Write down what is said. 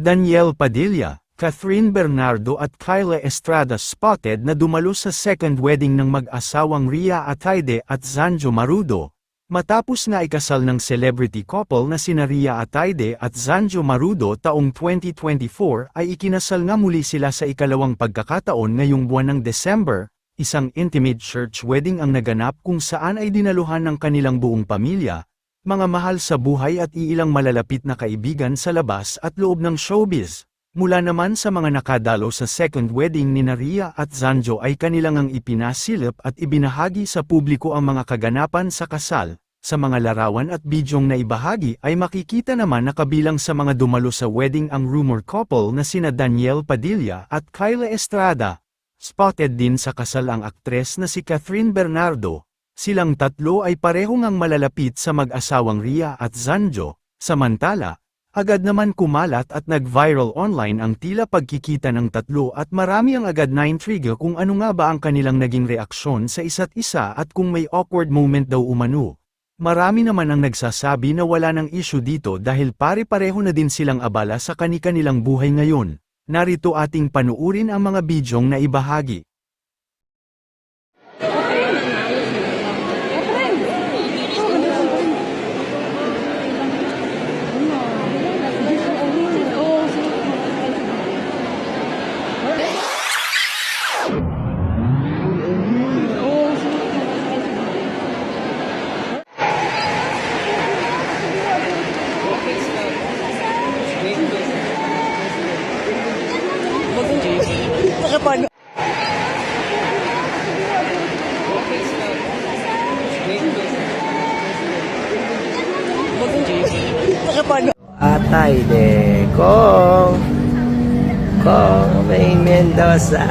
Daniel Padilla, Catherine Bernardo at Kyla Estrada spotted na dumalo sa second wedding ng mag-asawang Ria Ataide at Zanjo Marudo. Matapos na ikasal ng celebrity couple na sina Ria Ataide at Zanjo Marudo taong 2024 ay ikinasal nga muli sila sa ikalawang pagkakataon ngayong buwan ng December. Isang intimate church wedding ang naganap kung saan ay dinaluhan ng kanilang buong pamilya, mga mahal sa buhay at iilang malalapit na kaibigan sa labas at loob ng showbiz. Mula naman sa mga nakadalo sa second wedding ni Ria at Zanjo ay kanilang ang ipinasilip at ibinahagi sa publiko ang mga kaganapan sa kasal. Sa mga larawan at bidyong na ibahagi ay makikita naman na kabilang sa mga dumalo sa wedding ang rumor couple na sina Daniel Padilla at Kyla Estrada. Spotted din sa kasal ang aktres na si Catherine Bernardo. Silang tatlo ay parehong ang malalapit sa mag-asawang Ria at Zanjo. Samantala, agad naman kumalat at nag-viral online ang tila pagkikita ng tatlo at marami ang agad na intriga kung ano nga ba ang kanilang naging reaksyon sa isa't isa at kung may awkward moment daw umano. Marami naman ang nagsasabi na wala ng issue dito dahil pare-pareho na din silang abala sa kani-kanilang buhay ngayon. Narito ating panuurin ang mga bidyong na ibahagi. Paano? Atay de Kong May Mendoza.